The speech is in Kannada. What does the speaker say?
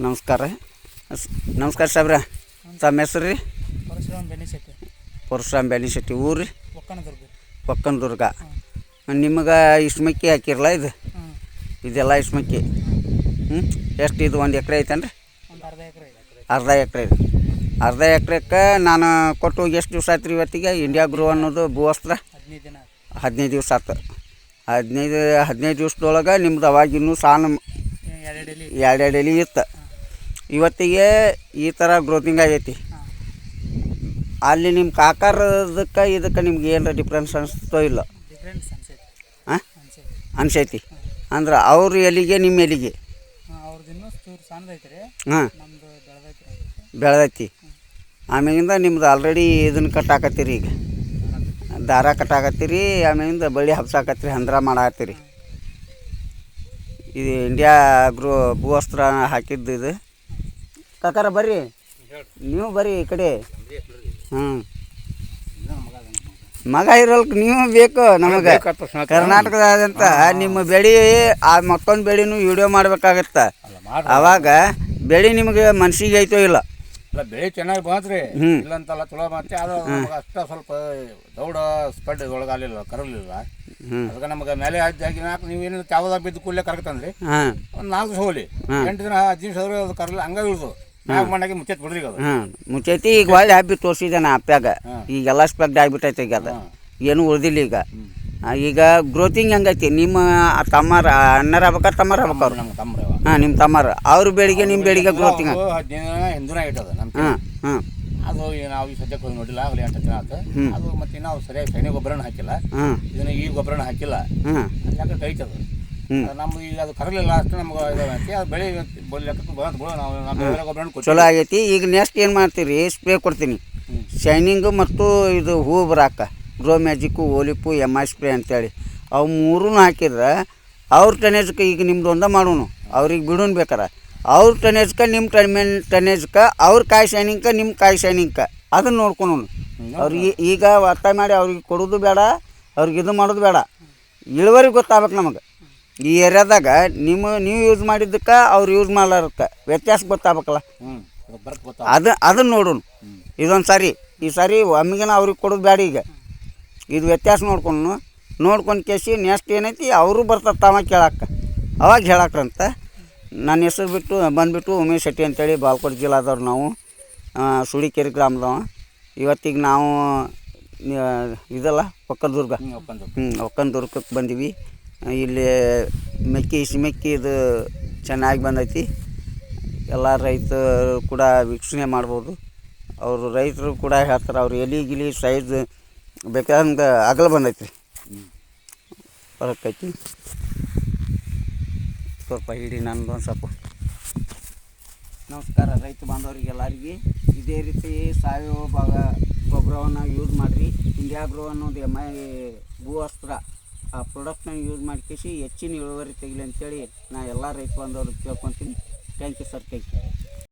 ನಮಸ್ಕಾರ ನಮಸ್ಕಾರ ಸಾಬ್ರ. ತಮ್ಮ ಹೆಸ್ರು ರೀ? ಪರಶುರಾಮ್ ಬೆನಿಶೆಟ್ಟಿ. ಊರು ರೀ? ಒಕ್ಕನದುರ್ಗ. ನಿಮಗೆ ಇಸ್ಮಕ್ಕಿ ಹಾಕಿರಲ್ಲ ಇದು? ಇದೆಲ್ಲ ಇಸ್ಮಕ್ಕಿ. ಎಷ್ಟು ಇದು 1 ಎಕರೆ ಐತೇನ್ರಿ? ಅರ್ಧ ಎಕರೆ ಇದೆ. ಅರ್ಧ ಎಕರೆಕ್ಕೆ ನಾನು ಕೊಟ್ಟು ಹೋಗಿ ಎಷ್ಟು ದಿವಸ ಆಯ್ತು ರೀ ಇವತ್ತಿಗೆ? ಇಂಡಿಯಾ ಗ್ರೋ ಅನ್ನೋದು ಭೂವಸ್ತ್ರ 15 ದಿವಸ ಆಯ್ತು. 15 ದಿವ್ಸದೊಳಗೆ ನಿಮ್ದು ಅವಾಗ ಇನ್ನೂ ಸಾನು 2 ಎಲೆ ಇತ್ತು. ಇವತ್ತಿಗೆ ಈ ಥರ ಗ್ರೋತಿಂಗ್ ಆಗೈತಿ. ಅಲ್ಲಿ ನಿಮ್ಮ ಕಾಕಾರದಕ್ಕೆ ಇದಕ್ಕೆ ನಿಮ್ಗೆ ಏನರ ಡಿಫ್ರೆನ್ಸ್ ಅನಿಸ್ತೋ ಇಲ್ಲ? ಹಾಂ, ಅನ್ಸೈತಿ. ಅಂದ್ರೆ ಅವ್ರ ಎಲಿಗೆ ನಿಮ್ಮ ಎಲಿಗೆ ಹಾಂ ಬೆಳೆದೈತಿ. ಆಮೇಲಿಂದ ನಿಮ್ದು ಆಲ್ರೆಡಿ ಇದನ್ನು ಕಟ್ಟಾಕತ್ತೀರಿ, ಈಗ ದಾರ ಕಟ್ಟಾಕತ್ತೀರಿ, ಆಮೇಲಿಂದ ಬಳ್ಳಿ ಹಬ್ಸಾಕತ್ತೀರಿ, ಹಂದ್ರ ಮಾಡಾಕತ್ತೀರಿ. ಇದು ಇಂಡಿಯಾ ಗ್ರೋ ಭೂವಸ್ತ್ರ ಹಾಕಿದ್ದು ಇದು. ಕಾಕಾರ ಬರ್ರಿ, ನೀವು ಬರ್ರಿ ಈ ಕಡೆ. ಮಗ ಇರಲ್ಕ ನೀವು ಬೇಕು ನಮಗೆ. ಕರ್ನಾಟಕದಾದಂಥ ನಿಮ್ಮ ಬೆಳೆ ಮತ್ತೊಂದು ಬೆಳೆನೂ ವಿಡಿಯೋ ಮಾಡ್ಬೇಕಾಗತ್ತೆ. ಅವಾಗ ಬೆಳೆ ನಿಮಗೆ ಮನ್ಸಿಗೆ ಐತೋ ಇಲ್ಲ? ಬೆಳೆ ಚೆನ್ನಾಗಿ ಬಂತ್ರಿ, ಇಲ್ಲ ಅಂತಲ್ಲ, ಚಲೋ ಮತ್ತೆ ಅದು ಅಷ್ಟ ಸ್ವಲ್ಪ ದೌಡ ಸ್ಪೆಡ್ ಒಳಗೆ ಆಗಲಿಲ್ಲ, ಕರಲಿಲ್ಲ. ಅದಕ್ಕೆ ನಮಗೆ ಮೇಲೆ ಹಾಕಿ ನೀವೇನು ಚಾವದಾಗ ಬಿದ್ದು ಕೂಡಲೇ ಕರ್ಕತ್ತಂದ್ರಿ. ಒಂದು 4 ದಿವಸ ಹೋಗ್ಲಿ, 8 ದಿನ 10 ದಿವಸ ಆದ್ರೆ ಅದು ಕರಲ್ಲ, ಹಂಗಾಗಿ ಉಳಿದು ಮಣ್ಣಾಗಿ ಮುಚ್ಚೈತಿ ಬಿಡ್ರಿ. ಅದು ಮುಚ್ಚೈತಿ. ಈಗ ಒಳ್ಳೆ ಹಬ್ಬಿ ತೋರಿಸಿದೆ ನಾ ಅಪ್ಪ್ಯಾಗ. ಈಗೆಲ್ಲ ಸ್ಪೆಕ್ಟ್ ಆಗಿಬಿಟ್ಟೈತೆ ಈಗ, ಅದು ಏನೂ ಉಳಿದಿಲ್ಲ ಈಗ. ಈಗ ಗ್ರೋತಿಂಗ್ ಹೆಂಗೈತಿ? ನಿಮ್ಮ ತಮ್ಮರ ಅಣ್ಣರ ಆಗ್ಬೇಕಾರೆ ತಮ್ಮರ ಆಗ್ಬೇಕು? ನಮ್ಮ ತಮ್ಮರ. ಹಾಂ, ನಿಮ್ಮ ತಮ್ಮರು. ಅವ್ರ ಬೆಳಿಗ್ಗೆ ನಿಮ್ಮ ಬೆಳಿಗ್ಗೆ ಗ್ರೋತಿಂಗ್ 15 ದಿನ ಹಿಂದಿನ ಇಟ್ಟದ ನಮ್ಮ. ಅದು ನಾವು ಈ ಸದ್ಯಕ್ಕೆ ಹೋಗಿ ನೋಡಿಲ್ಲ, ಆಗಲಿ 8 ದಿನ ಆಯ್ತು. ಅದು ಮತ್ತೆ ನಾವು ಸರಿಯಾಗಿ ಸೈನಿಕ ಗೊಬ್ಬರನ ಹಾಕಿಲ್ಲ, ಇದನ್ನ ಈ ಗೊಬ್ಬರನ ಹಾಕಿಲ್ಲ, ಯಾಕೆ ಕೈತದ ನಮ್ಗೆ. ಈಗ ಅದು ಕರಲಿಲ್ಲ ಅಷ್ಟು ನಮ್ಗೆ ಇದಾಗೈತಿ. ಅದು ಬೆಳೆ ಲೆಕ್ಕಕ್ಕೆ ಬಂದು ನಾವು ಗೊಬ್ಬರ ಚಲೋ ಆಗೈತಿ. ಈಗ ನೆಕ್ಸ್ಟ್ ಏನು ಮಾಡ್ತೀರಿ? ಸ್ಪ್ರೇ ಕೊಡ್ತೀನಿ, ಶೈನಿಂಗು ಮತ್ತು ಇದು ಹೂ ಬರಾಕ ಗ್ರೋ ಮ್ಯಾಜಿಕ್ಕು, ಓಲಿಪು, MI ಸ್ಪ್ರೇ ಅಂತೇಳಿ ಅವು 3 ಹಾಕಿದ್ರೆ ಅವ್ರ ಟನೇಜ್ಗೆ ಈಗ ನಿಮ್ದು ಒಂದ ಮಾಡೋನು, ಅವ್ರಿಗೆ ಬಿಡೋನ್ ಬೇಕಾರೆ ಅವ್ರ ಟನೇಜ್ಗೆ ನಿಮ್ಮ ಟನೇಜ್ಗೆ ಅವ್ರ ಕಾಯಿ ಶೈನಿಂಗ್ಕ ನಿಮ್ಮ ಕಾಯಿ ಶೈನಿಂಗ್ಕ ಅದನ್ನು ನೋಡ್ಕೊಳೋನು. ಅವ್ರಿಗೆ ಈಗ ಒತ್ತಾಯ ಮಾಡಿ ಅವ್ರಿಗೆ ಕೊಡೋದು ಬೇಡ, ಅವ್ರಿಗೆ ಇದು ಮಾಡೋದು ಬೇಡ. ಇಳುವರಿ ಗೊತ್ತಾಗ್ಬೇಕು ನಮಗೆ. ಈ ಏರಿಯಾದಾಗ ನೀವು ಯೂಸ್ ಮಾಡಿದ್ದಕ್ಕೆ ಅವ್ರು ಯೂಸ್ ಮಾಡ್ಲಾರಕ್ಕೆ ವ್ಯತ್ಯಾಸ ಗೊತ್ತಾಗ್ಬೇಕಲ್ಲ, ಅದನ್ನು ನೋಡೋಣ. ಇದೊಂದು ಸಾರಿ, ಈ ಸಾರಿ ಒಮ್ಮಿಗೆ ಅವ್ರಿಗೆ ಕೊಡೋದು ಬೇಡ. ಈಗ ಇದು ವ್ಯತ್ಯಾಸ ನೋಡ್ಕೊಂಡು ಕೇಸಿ ನೆಕ್ಸ್ಟ್ ಏನೈತಿ ಅವರು ಬರ್ತಾರೆ ತಾವ ಕೇಳಕ್ಕೆ, ಅವಾಗ ಹೇಳಕ್ರಂತ. ನನ್ನ ಹೆಸರು ಬಂದುಬಿಟ್ಟು ಉಮೇಶ್ ಶೆಟ್ಟಿ ಅಂತೇಳಿ, ಬಾಲ್ಕೋಟ್ ಜಿಲ್ಲಾದವ್ರು ನಾವು, ಸುಳಿಕೆರೆ ಗ್ರಾಮದವ. ಇವತ್ತಿಗೆ ನಾವು ಇದಲ್ಲ ಒಕ್ಕನದುರ್ಗ, ಒಕ್ಕನದುರ್ಗಕ್ಕೆ ಬಂದೀವಿ. ಇಲ್ಲಿ ಮೆಕ್ಕಿ ಇದು ಚೆನ್ನಾಗಿ ಬಂದೈತಿ. ಎಲ್ಲ ರೈತರು ಕೂಡ ವೀಕ್ಷಣೆ ಮಾಡ್ಬೋದು. ಅವರು ರೈತರು ಕೂಡ ಹೇಳ್ತಾರೆ ಅವ್ರು ಎಲಿ ಸೈಜ್ ಬೇಕಾದಂಗೆ ಅಗಲ ಬಂದೈತಿ, ಬರಕೈತಿ. ಸ್ವಲ್ಪ ಹಿಡಿ ನಂದು ಒಂದು ಸ್ವಲ್ಪ. ನಮಸ್ಕಾರ ರೈತ ಬಾಂಧವರಿಗೆ ಎಲ್ಲರಿಗೆ. ಇದೇ ರೀತಿ ಸಾವಯವ ಗೊಬ್ಬರವನ್ನು ಯೂಸ್ ಮಾಡಿರಿ. ಇಂಡಿಯಾ ಗ್ರೋ ಅನ್ನೋದು MI ಭೂವಸ್ತ್ರ ಆ ಪ್ರಾಡಕ್ಟ್ನ ಯೂಸ್ ಮಾಡ್ಕೇಸಿ ಹೆಚ್ಚಿನ ಇಳುವರಿ ತೆಗಿಲಿ ಅಂತೇಳಿ ನಾ ಎಲ್ಲ ರೈತ ಬಾಂಧವ್ರಿಗೆ ಕೇಳ್ಕೊತೀನಿ. Thank you sir, thank you.